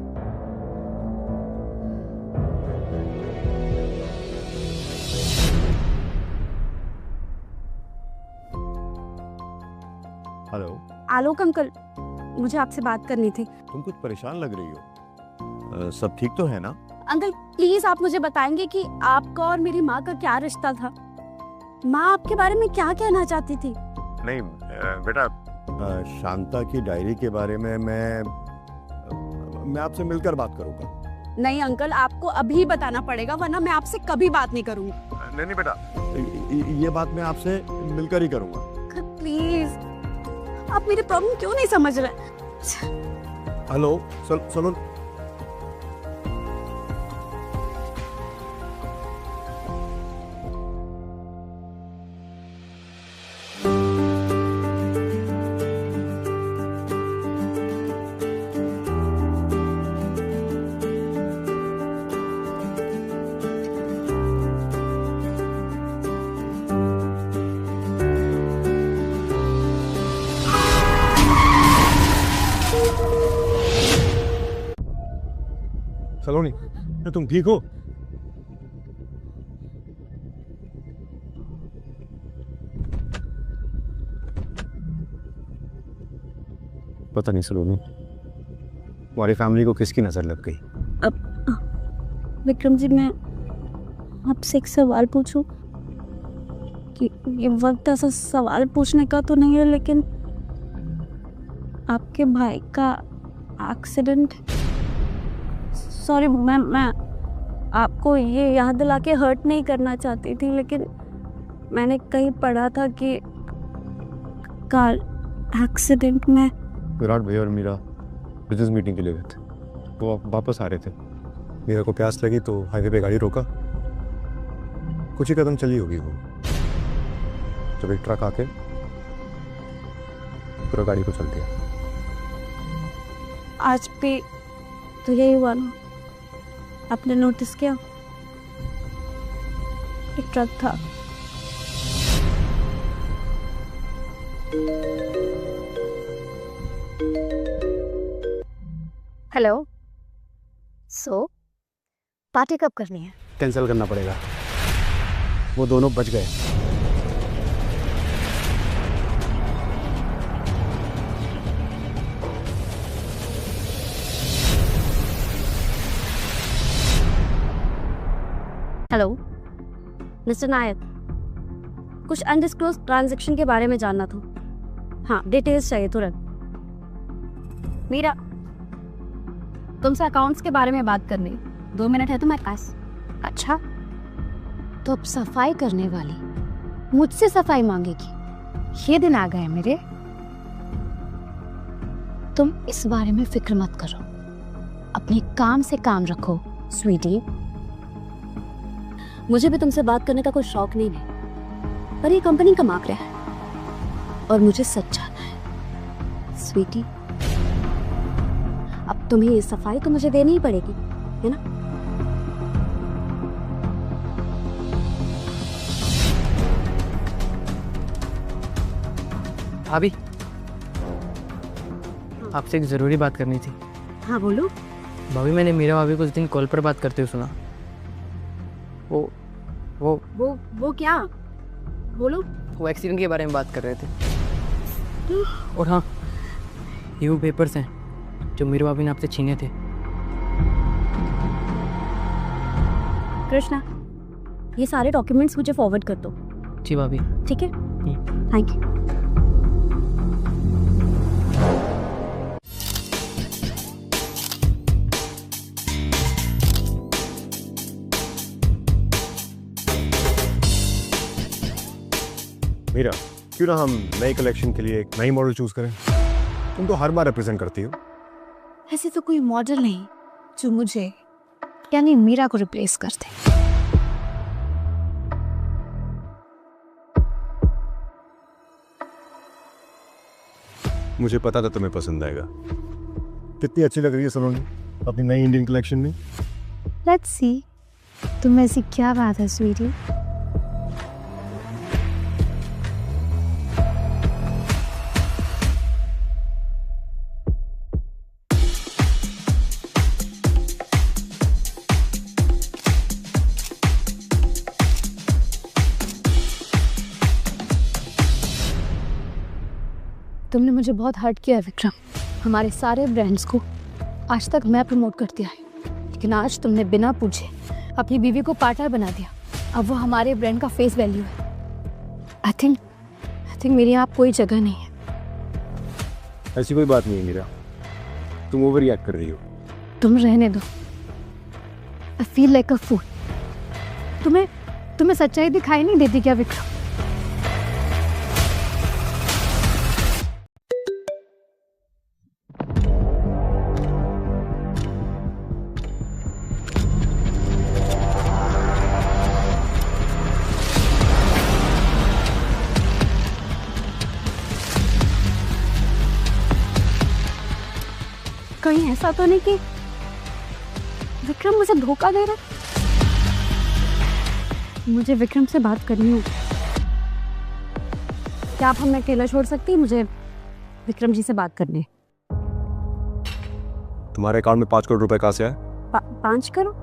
हेलो आलोक अंकल, मुझे आपसे बात करनी थी। तुम कुछ परेशान लग रही हो। सब ठीक तो है ना? अंकल प्लीज आप मुझे बताएंगे कि आपका और मेरी माँ का क्या रिश्ता था। माँ आपके बारे में क्या कहना चाहती थी? नहीं बेटा, शांता की डायरी के बारे में मैं आपसे मिलकर बात करूंगा। नहीं अंकल, आपको अभी बताना पड़ेगा वरना मैं आपसे कभी बात नहीं करूंगी। नहीं बेटा, ये बात मैं आपसे मिलकर ही करूंगा। प्लीज, आप मेरी प्रॉब्लम क्यों नहीं समझ रहे? हेलो सलोन, सलोनी, तुम ठीक हो? पता नहीं सलोनी, तुम्हारी फैमिली को किसकी नजर लग गई। अब विक्रम जी, मैं आपसे एक सवाल पूछूं? कि ये वक्त ऐसा सवाल पूछने का तो नहीं है, लेकिन आपके भाई का एक्सीडेंट, सॉरी, मैं आपको ये याद दिला के हर्ट नहीं करना चाहती थी, लेकिन मैंने कहीं पढ़ा था कि कार एक्सीडेंट में विराट भैया और मीरा बिजनेस मीटिंग के लिए गए थे। वो वापस आ रहे थे। मीरा को प्यास लगी तो हाईवे पे गाड़ी रोका। कुछ ही कदम चली होगी वो, जब एक ट्रक आके पूरा गाड़ी को चल दिया। आज भी तो यही हुआ ना? आपने नोटिस किया? एक ट्रक था। हेलो, सो पार्टी कब करनी है? कैंसिल करना पड़ेगा, वो दोनों बच गए। हेलो मिस्टर नायक, कुछ अनडिस्क्लोज ट्रांजैक्शन के बारे में जानना था। हाँ, डिटेल्स चाहिए तुरंत। मीरा, तुमसे अकाउंट्स के बारे में बात करनी, 2 मिनट है तुम्हारे पास? अच्छा, तो अब सफाई करने वाली मुझसे सफाई मांगेगी? ये दिन आ गए मेरे। तुम इस बारे में फिक्र मत करो, अपने काम से काम रखो स्वीटी। मुझे भी तुमसे बात करने का कोई शौक नहीं है, पर ये कंपनी कमा रहा है और मुझे सच जानना है स्वीटी। अब तुम्हें ये सफाई तो मुझे देनी ही पड़ेगी, है ना? भाभी, आपसे एक ज़रूरी बात करनी थी। हाँ बोलो। भाभी मैंने मीरा भाभी को उस दिन कॉल पर बात करते हुए सुना। वो क्या? बोलो। वो एक्सीडेंट के बारे में बात कर रहे थे। और हाँ, ये वो पेपर्स हैं जो मीरा भाभी ने आपसे छीने थे। कृष्णा, ये सारे डॉक्यूमेंट्स मुझे फॉरवर्ड कर दो। जी भाभी। ठीक है, थैंक यू। मीरा, क्यों ना हम नई कलेक्शन के लिए एक नई मॉडल चूज करें? तुम तो हर बार रिप्रेजेंट करती हो। ऐसे तो कोई मॉडल नहीं जो मुझे यानी मीरा को रिप्लेस कर दे। मुझे पता था तुम्हें पसंद आएगा। कितनी अच्छी लग रही है सलोनी अपनी नई इंडियन कलेक्शन में। लेट्स सी, तुम ऐसी क्या बात है स्वीटी? तुमने मुझे बहुत हर्ट किया है विक्रम। हमारे सारे ब्रांड्स को आज तक मैं प्रमोट करती आई, लेकिन आज तुमने बिना पूछे अपनी बीवी को पार्टनर बना दिया। अब वो हमारे ब्रांड का फेस वैल्यू है। आई थिंक मेरी यहाँ कोई जगह नहीं है। ऐसी कोई बात नहीं है मीरा, तुम ओवर रिएक्ट कर रही हो। तुम रहने दो। आई फील लाइक अ फूल। तुम्हें सच्चाई दिखाई नहीं देती क्या विक्रम? कहीं ऐसा तो नहीं कि विक्रम मुझे धोखा दे रहा? मुझे विक्रम से बात करनी होगी। क्या आप हमें अकेला छोड़ सकती? मुझे विक्रम जी से बात करनी है। तुम्हारे अकाउंट में 5 करोड़ रुपए कहाँ से आए? 5 करोड़?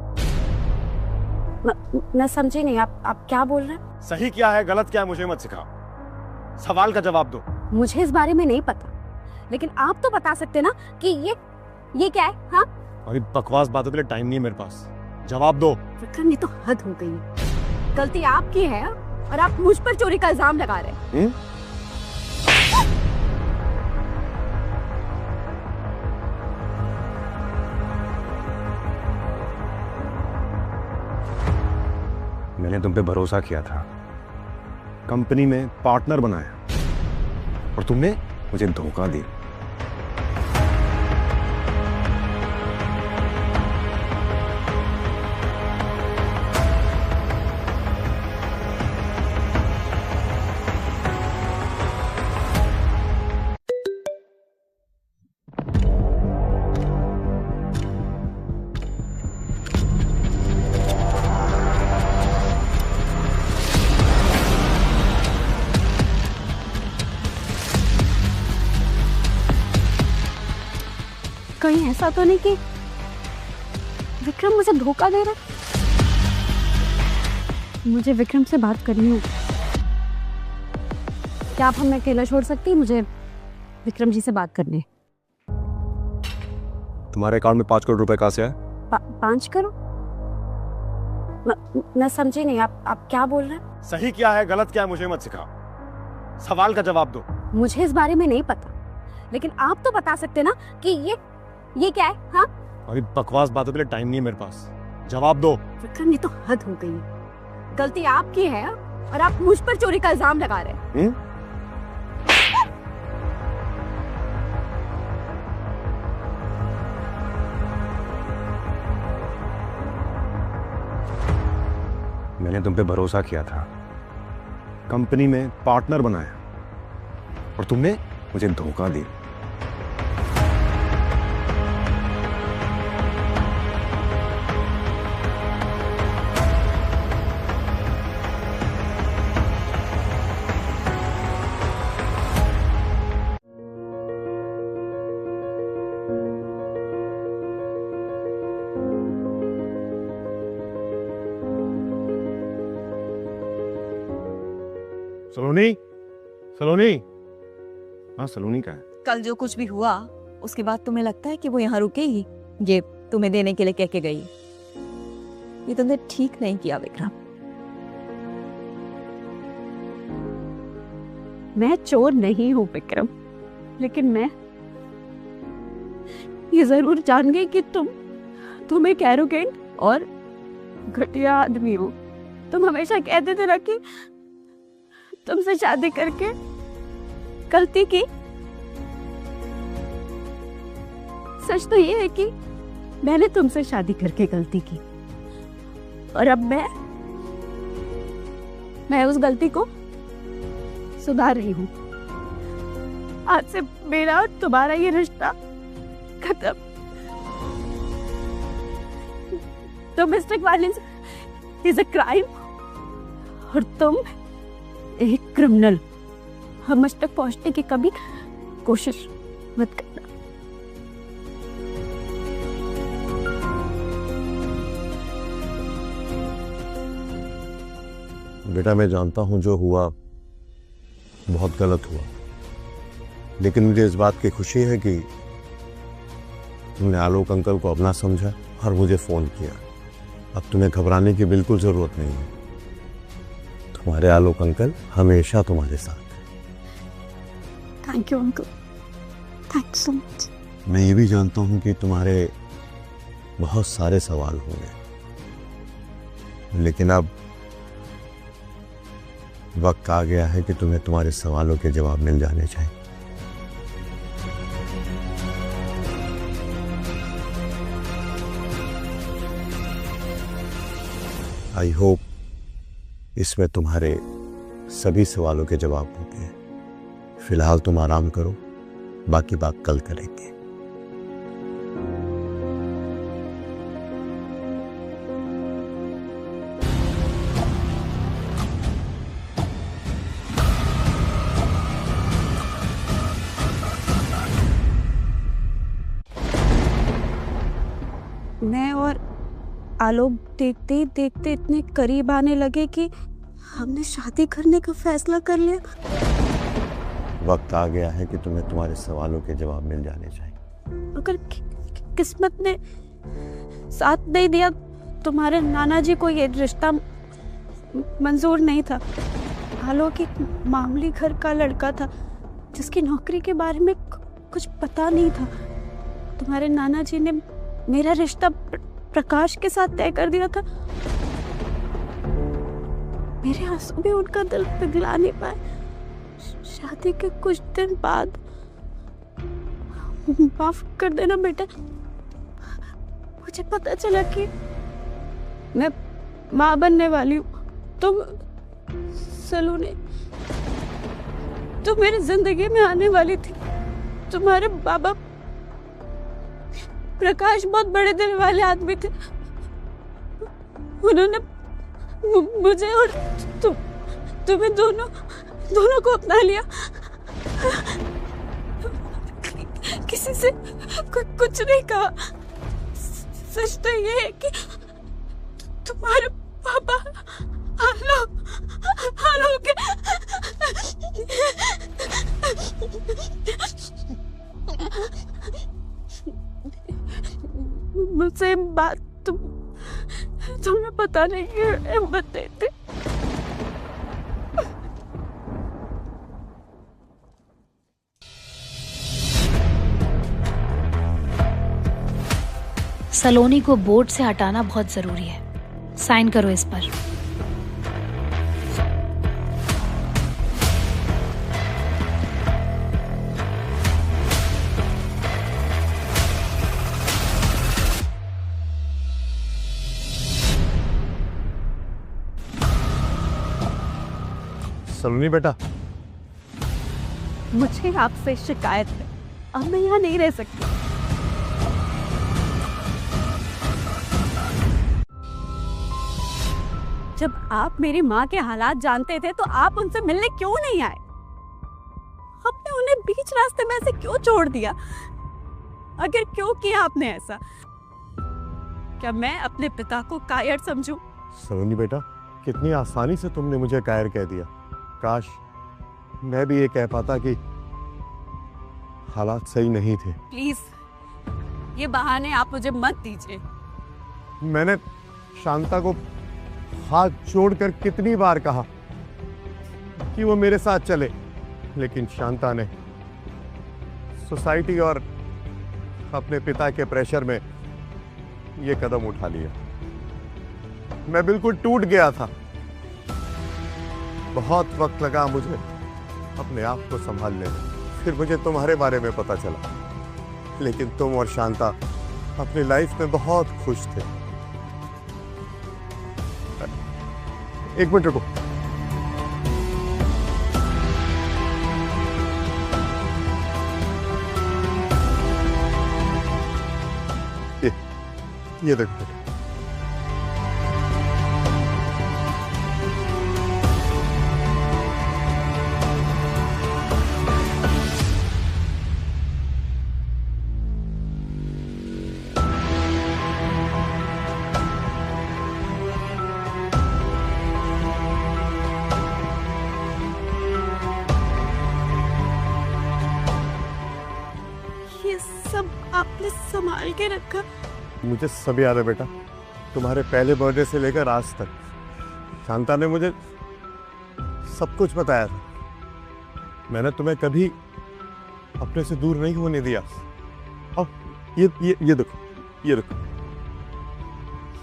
मैं समझी नहीं, आप क्या बोल रहे हैं? सही क्या है गलत क्या है मुझे मत सिखाओ, सवाल का जवाब दो। मुझे इस बारे में नहीं पता, लेकिन आप तो बता सकते ना कि ये क्या है? हाँ, अभी बकवास बातों के लिए टाइम नहीं है मेरे पास, जवाब दो। विक्रम, ये तो हद हो गई है। गलती आपकी है और आप मुझ पर चोरी का इल्जाम लगा रहे हैं। मैंने तुम पे भरोसा किया था, कंपनी में पार्टनर बनाया, और तुमने मुझे धोखा दिया। कहीं ऐसा तो नहीं कि विक्रम मुझे धोखा दे रहा? मुझे विक्रम से बात करनी होगी। क्या आप हमें अकेला छोड़ सकती? मुझे विक्रम जी से बात करनी है। तुम्हारे अकाउंट में 5 करोड़ रुपए कहाँ से आए? 5 करोड़? मैं समझी नहीं, आप क्या बोल रहे हैं? सही क्या है गलत क्या है मुझे मत सिखाओ, सवाल का जवाब दो। मुझे इस बारे में नहीं पता, लेकिन आप तो बता सकते ना कि ये क्या है? हाँ, अभी बकवास बातों के लिए टाइम नहीं है मेरे पास, जवाब दो। विक्रम, ये तो हद हो गई है। गलती आपकी है और आप मुझ पर चोरी का इल्जाम लगा रहे हैं। मैंने तुम पे भरोसा किया था, कंपनी में पार्टनर बनाया, और तुमने मुझे धोखा दिया। सलोनी, सलोनी। हाँ सलोनी का है। कल जो कुछ भी हुआ उसके बाद तुम्हें लगता है कि वो यहाँ रुकेगी? ये तुम्हें देने के लिए कह के गई। ये तुमने ठीक नहीं किया विक्रम। मैं चोर नहीं हूं विक्रम, लेकिन मैं ये जरूर जान गई कि तुम एक एरोगेंट और घटिया आदमी हो। तुम हमेशा कहते थे ना कि तुमसे शादी करके गलती की। सच तो ये है कि मैंने तुमसे शादी करके गलती की, और अब मैं उस गलती को सुधार रही हूं। आज से मेरा और तुम्हारा ये रिश्ता खत्म। Domestic violence is a crime और तुम एक क्रिमिनल। हम मुझ तक पहुंचने की कभी कोशिश मत करना। बेटा मैं जानता हूं जो हुआ बहुत गलत हुआ, लेकिन मुझे इस बात की खुशी है कि तुमने आलोक अंकल को अपना समझा और मुझे फोन किया। अब तुम्हें घबराने की बिल्कुल जरूरत नहीं है। तुम्हारे आलोक अंकल हमेशा तुम्हारे साथ। Thank you uncle, thank so much. मैं ये भी जानता हूं कि तुम्हारे बहुत सारे सवाल होंगे, लेकिन अब वक्त आ गया है कि तुम्हें तुम्हारे सवालों के जवाब मिल जाने चाहिए। आई होप इसमें तुम्हारे सभी सवालों के जवाब होते हैं। फिलहाल तुम आराम करो, बाकी बात कल करेंगे। मैं और आलोक देखते ही देखते इतने करीब आने लगे कि हमने शादी करने का फैसला कर लिया। वक्त आ गया है कि तुम्हें तुम्हारे सवालों के जवाब मिल जाने चाहिए। अगर किस्मत ने साथ नहीं दिया, तुम्हारे नाना जी को ये रिश्ता मंजूर नहीं था। आलोक एक मामूली घर का लड़का था जिसकी नौकरी के बारे में कुछ पता नहीं था। तुम्हारे नाना जी ने मेरा रिश्ता प्रकाश के साथ तय कर दिया था। मेरे आंसू भी उनका दिल पिघला नहीं पाए। शादी के कुछ दिन बाद, माफ कर देना बेटा, मुझे पता चला कि मैं माँ बनने वाली हूँ। तुम सलोनी, तुम मेरी जिंदगी में आने वाली थी। तुम्हारे बाबा प्रकाश बहुत बड़े दिल वाले आदमी थे। उन्होंने मुझे और तुम्हें दोनों को अपना लिया। किसी से कुछ नहीं कहा। सच तो ये है कि तुम्हारे पापा आलोक मुझसे बात तुम्हें पता नहीं है, मत देते। सलोनी को बोर्ड से हटाना बहुत जरूरी है। साइन करो इस पर। सलोनी बेटा, मुझे आपसे शिकायत है। अब मैं यहाँ नहीं रह सकती। जब आप मेरी माँ के हालात जानते थे तो आप उनसे मिलने क्यों नहीं आए? आपने उन्हें बीच रास्ते में ऐसे क्यों छोड़ दिया? अगर क्यों किया आपने ऐसा? क्या मैं अपने पिता को कायर समझूं? सलोनी बेटा, कितनी आसानी से तुमने मुझे कायर कह दिया। काश मैं भी ये कह पाता कि हालात सही नहीं थे। प्लीज ये बहाने आप मुझे मत दीजिए। मैंने शांता को हाथ जोड़कर कितनी बार कहा कि वो मेरे साथ चले, लेकिन शांता ने सोसाइटी और अपने पिता के प्रेशर में ये कदम उठा लिया। मैं बिल्कुल टूट गया था। बहुत वक्त लगा मुझे अपने आप को संभालने में। फिर मुझे तुम्हारे बारे में पता चला, लेकिन तुम और शांता अपनी लाइफ में बहुत खुश थे। एक मिनट रुको। ये देखो। ये सब आपने संभाल के रखा। मुझे सब याद है बेटा, तुम्हारे पहले बर्थडे से लेकर आज तक शांता ने मुझे सब कुछ बताया था। मैंने तुम्हें कभी अपने से दूर नहीं होने दिया। अब ये देखो, ये देखो,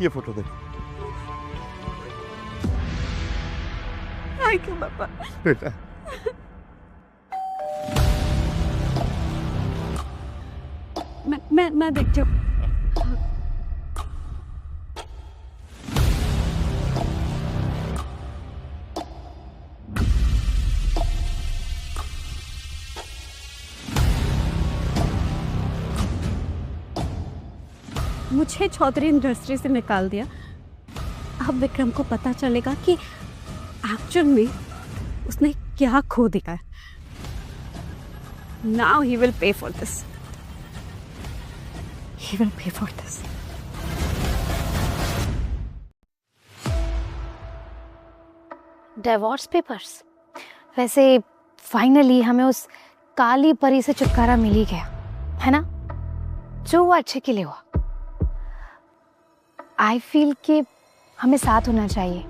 ये फोटो देखो। थैंक यू पापा। बेटा मैं देखती हूँ। मुझे चौधरी इंडस्ट्री से निकाल दिया। अब विक्रम को पता चलेगा कि एक्चुअल में उसने क्या खो दिया है। Now he will pay for this. He will pay for this. Divorce papers. वैसे फाइनली हमें उस काली परी से छुटकारा मिल ही गया, है ना? जो हुआ अच्छे के लिए हुआ। आई फील कि हमें साथ होना चाहिए।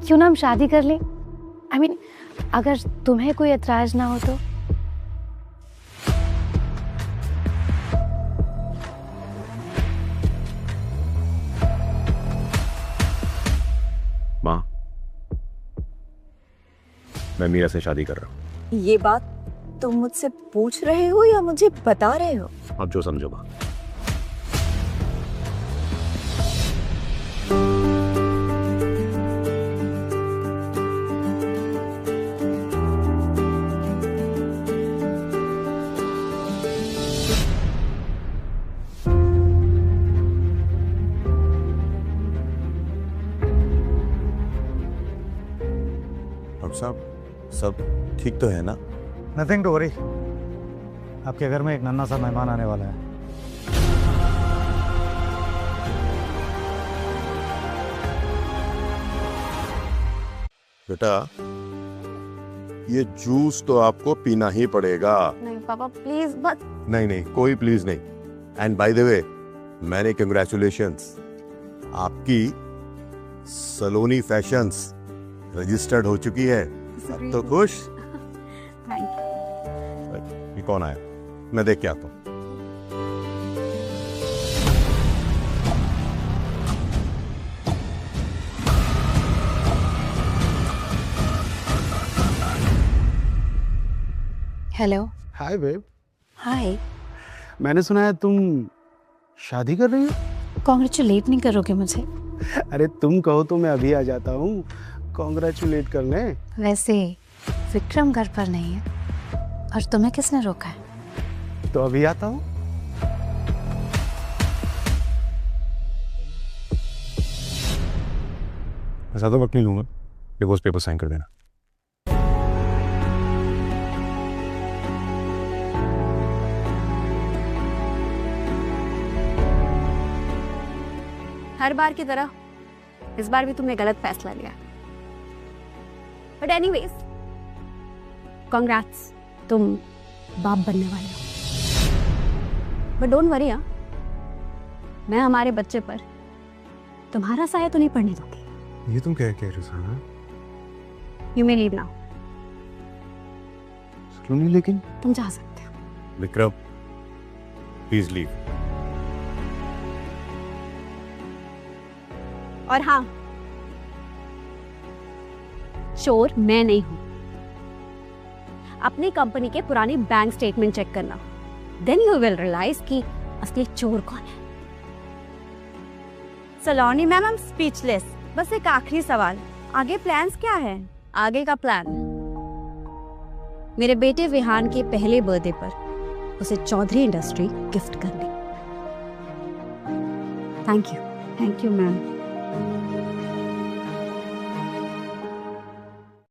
क्यों ना हम शादी कर लें? I mean, अगर तुम्हें कोई एतराज ना हो तो। माँ, मैं मीरा से शादी कर रहा हूँ। ये बात तुम मुझसे पूछ रहे हो या मुझे बता रहे हो? अब जो समझो माँ। साहब, सब ठीक तो है ना? Nothing to worry. आपके घर में एक नन्हा सा मेहमान आने वाला है। बेटा, ये जूस तो आपको पीना ही पड़ेगा। नहीं पापा प्लीज मत। नहीं, कोई प्लीज नहीं। एंड बाय द वे, मैंने कंग्रेचुलेशंस, आपकी सलोनी फैशंस रजिस्टर्ड हो चुकी है। अब तो खुश? Thank you. ये कौन आया? मैं देख के आता हूँ। हेलो। हाय बेब। हाय। मैंने सुना है तुम शादी कर रही हो। कॉन्ग्रेचुलेट नहीं करोगे मुझे? अरे तुम कहो तो मैं अभी आ जाता हूँ कॉन्ग्रेचुलेट करने। वैसे विक्रम घर पर नहीं है और तुम्हें किसने रोका है? तो अभी आता हूँ। ज्यादा वक्त नहीं लूंगा, डिवोर्स पेपर साइन कर देना। हर बार की तरह इस बार भी तुमने गलत फैसला लिया। बट एनीवेज, कॉन्ग्रेट्स, तुम बाप बनने वाले हो। बट डोंट वरी, मैं हमारे बच्चे पर तुम्हारा साया तो नहीं पड़ने दूंगी। ये तुम क्या कह रहे हो Saloni? You may leave now. Saloni लेकिन तुम जा सकते हो। Vikram please leave. और हाँ, चोर मैं नहीं हूं। अपनी कंपनी के पुरानी बैंक स्टेटमेंट चेक करना, देन यू विल रियलाइज कि असली चोर कौन है। सलोनी मैम, आई एम स्पीचलेस। बस एक आखिरी सवाल, आगे प्लान्स क्या है? आगे का प्लान, मेरे बेटे विहान के पहले बर्थडे पर उसे चौधरी इंडस्ट्री गिफ्ट करनी। Thank you. Thank you ma'am.